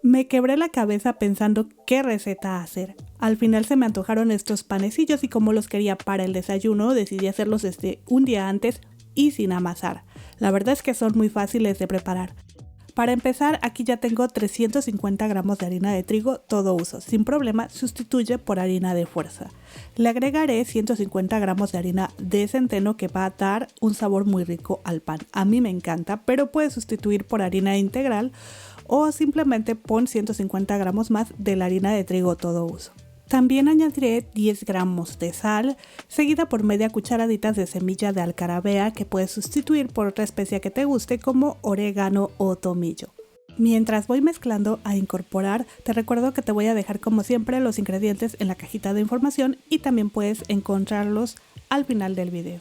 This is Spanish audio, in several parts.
Me quebré la cabeza pensando qué receta hacer. Al final se me antojaron estos panecillos y como los quería para el desayuno decidí hacerlos desde un día antes y sin amasar. La verdad es que son muy fáciles de preparar. Para empezar, aquí ya tengo 350 gramos de harina de trigo todo uso. Sin problema, sustituye por harina de fuerza. Le agregaré 150 gramos de harina de centeno que va a dar un sabor muy rico al pan. A mí me encanta, pero puedes sustituir por harina integral o simplemente pon 150 gramos más de la harina de trigo todo uso. También añadiré 10 gramos de sal, seguida por media cucharadita de semilla de alcarabea que puedes sustituir por otra especia que te guste como orégano o tomillo. Mientras voy mezclando a incorporar, te recuerdo que te voy a dejar como siempre los ingredientes en la cajita de información y también puedes encontrarlos al final del video.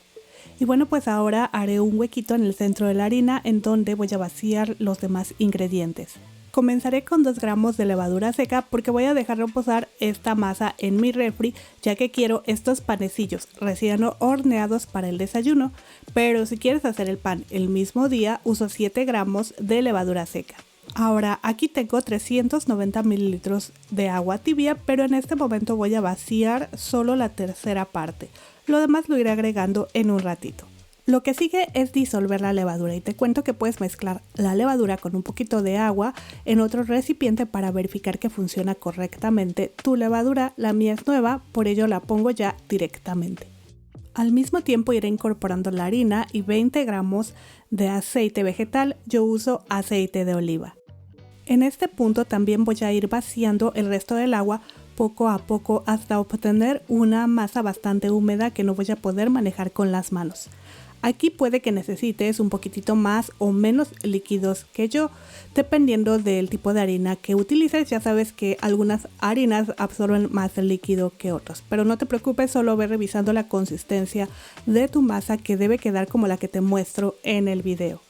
Y bueno, pues ahora haré un huequito en el centro de la harina en donde voy a vaciar los demás ingredientes. Comenzaré con 2 gramos de levadura seca porque voy a dejar reposar esta masa en mi refri ya que quiero estos panecillos recién horneados para el desayuno, pero si quieres hacer el pan el mismo día uso 7 gramos de levadura seca. Ahora aquí tengo 390 mililitros de agua tibia, pero en este momento voy a vaciar solo la tercera parte. Lo demás lo iré agregando en un ratito. Lo que sigue es disolver la levadura y te cuento que puedes mezclar la levadura con un poquito de agua en otro recipiente para verificar que funciona correctamente tu levadura. La mía es nueva, por ello la pongo ya directamente. Al mismo tiempo iré incorporando la harina y 20 gramos de aceite vegetal, yo uso aceite de oliva. En este punto también voy a ir vaciando el resto del agua poco a poco hasta obtener una masa bastante húmeda que no voy a poder manejar con las manos. Aquí puede que necesites un poquitito más o menos líquidos que yo, dependiendo del tipo de harina que utilices. Ya sabes que algunas harinas absorben más el líquido que otros, pero no te preocupes, solo ve revisando la consistencia de tu masa que debe quedar como la que te muestro en el video.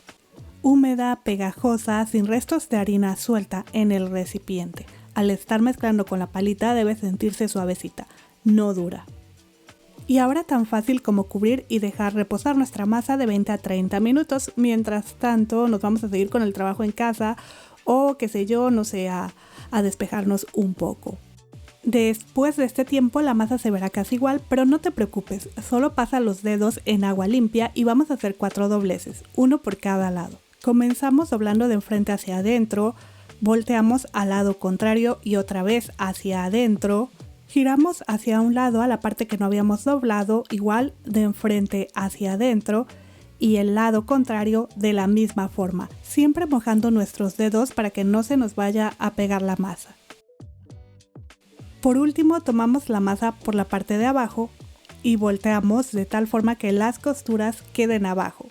Húmeda, pegajosa, sin restos de harina suelta en el recipiente. Al estar mezclando con la palita debe sentirse suavecita, no dura. Y ahora tan fácil como cubrir y dejar reposar nuestra masa de 20 a 30 minutos. Mientras tanto nos vamos a seguir con el trabajo en casa o qué sé yo, no sé, a despejarnos un poco. Después de este tiempo la masa se verá casi igual, pero no te preocupes, solo pasa los dedos en agua limpia y vamos a hacer 4 dobleces, uno por cada lado. Comenzamos doblando de enfrente hacia adentro, volteamos al lado contrario y otra vez hacia adentro. Giramos hacia un lado a la parte que no habíamos doblado, igual de enfrente hacia adentro y el lado contrario de la misma forma, siempre mojando nuestros dedos para que no se nos vaya a pegar la masa. Por último, tomamos la masa por la parte de abajo y volteamos de tal forma que las costuras queden abajo.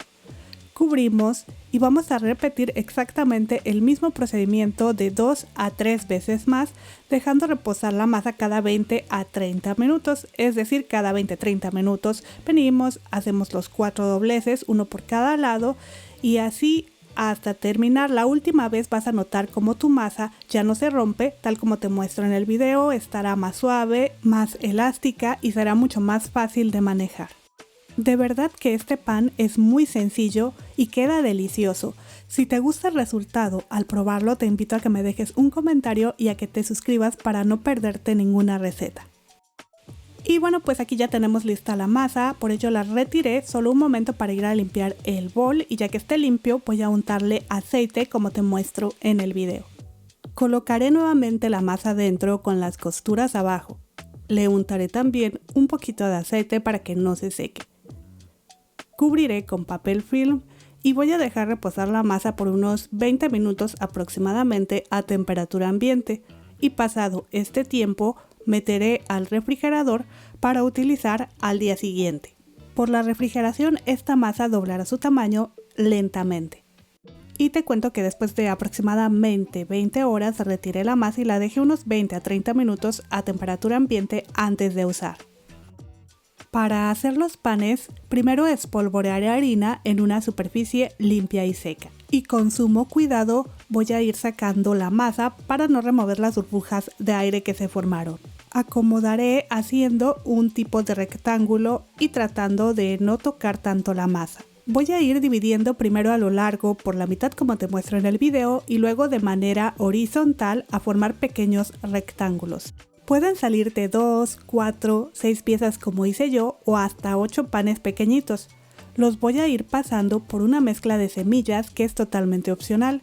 Cubrimos y vamos a repetir exactamente el mismo procedimiento de 2 a 3 veces más, dejando reposar la masa cada 20 a 30 minutos, es decir, cada 20-30 minutos venimos, hacemos los 4 dobleces, uno por cada lado y así hasta terminar. La última vez vas a notar cómo tu masa ya no se rompe, tal como te muestro en el video, estará más suave, más elástica y será mucho más fácil de manejar. De verdad que este pan es muy sencillo y queda delicioso. Si te gusta el resultado al probarlo, te invito a que me dejes un comentario y a que te suscribas para no perderte ninguna receta. Y bueno, pues aquí ya tenemos lista la masa, por ello la retiré solo un momento para ir a limpiar el bol y ya que esté limpio voy a untarle aceite como te muestro en el video. Colocaré nuevamente la masa dentro con las costuras abajo. Le untaré también un poquito de aceite para que no se seque. Cubriré con papel film y voy a dejar reposar la masa por unos 20 minutos aproximadamente a temperatura ambiente y pasado este tiempo meteré al refrigerador para utilizar al día siguiente. Por la refrigeración esta masa doblará su tamaño lentamente. Y te cuento que después de aproximadamente 20 horas retiré la masa y la dejé unos 20 a 30 minutos a temperatura ambiente antes de usar. Para hacer los panes, primero espolvorearé harina en una superficie limpia y seca. Y con sumo cuidado voy a ir sacando la masa para no remover las burbujas de aire que se formaron. Acomodaré haciendo un tipo de rectángulo y tratando de no tocar tanto la masa. Voy a ir dividiendo primero a lo largo por la mitad como te muestro en el video y luego de manera horizontal a formar pequeños rectángulos. Pueden salirte 2, 4, 6 piezas como hice yo o hasta 8 panes pequeñitos. Los voy a ir pasando por una mezcla de semillas que es totalmente opcional.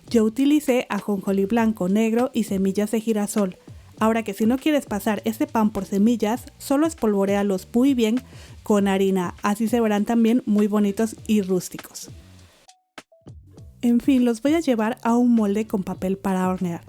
Yo utilicé ajonjolí blanco, negro y semillas de girasol. Ahora que si no quieres pasar este pan por semillas, solo espolvoréalos muy bien con harina, así se verán también muy bonitos y rústicos. En fin, los voy a llevar a un molde con papel para hornear.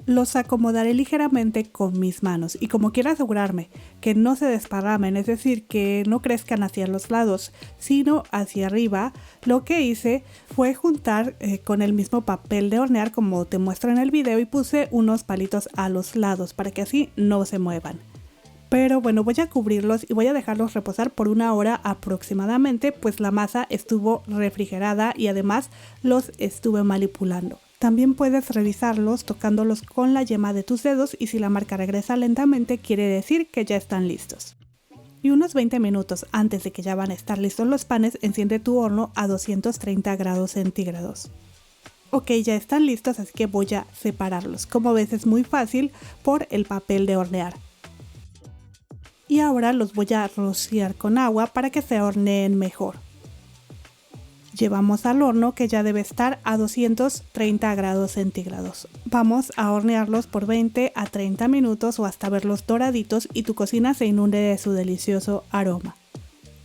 Los acomodaré ligeramente con mis manos y como quiero asegurarme que no se desparramen, es decir, que no crezcan hacia los lados, sino hacia arriba, lo que hice fue juntar con el mismo papel de hornear como te muestro en el video y puse unos palitos a los lados para que así no se muevan. Pero bueno, voy a cubrirlos y voy a dejarlos reposar por 1 hora aproximadamente, pues la masa estuvo refrigerada y además los estuve manipulando. También puedes revisarlos tocándolos con la yema de tus dedos y si la marca regresa lentamente quiere decir que ya están listos. Y unos 20 minutos antes de que ya van a estar listos los panes, enciende tu horno a 230 grados centígrados. Ok, ya están listos, así que voy a separarlos. Como ves es muy fácil por el papel de hornear. Y ahora los voy a rociar con agua para que se horneen mejor. Llevamos al horno que ya debe estar a 230 grados centígrados. Vamos a hornearlos por 20 a 30 minutos o hasta verlos doraditos y tu cocina se inunde de su delicioso aroma.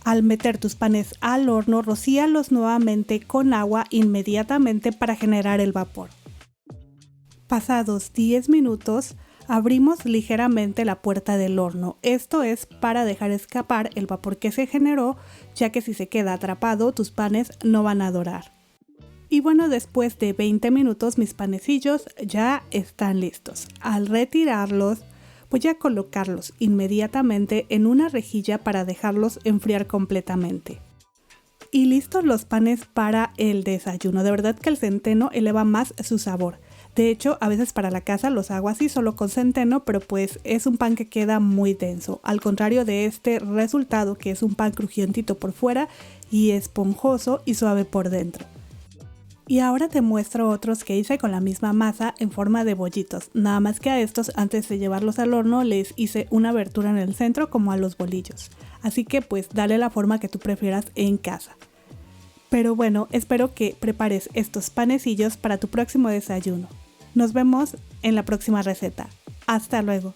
Al meter tus panes al horno, rocíalos nuevamente con agua inmediatamente para generar el vapor. Pasados 10 minutos, abrimos ligeramente la puerta del horno. Esto es para dejar escapar el vapor que se generó, ya que si se queda atrapado, tus panes no van a dorar. Y bueno, después de 20 minutos mis panecillos ya están listos. Al retirarlos, voy a colocarlos inmediatamente en una rejilla para dejarlos enfriar completamente. Y listos los panes para el desayuno. De verdad que el centeno eleva más su sabor. De hecho, a veces para la casa los hago así solo con centeno, pero pues es un pan que queda muy denso. Al contrario de este resultado, que es un pan crujientito por fuera y esponjoso y suave por dentro. Y ahora te muestro otros que hice con la misma masa en forma de bollitos. Nada más que a estos, antes de llevarlos al horno, les hice una abertura en el centro como a los bolillos. Así que pues dale la forma que tú prefieras en casa. Pero bueno, espero que prepares estos panecillos para tu próximo desayuno. Nos vemos en la próxima receta. Hasta luego.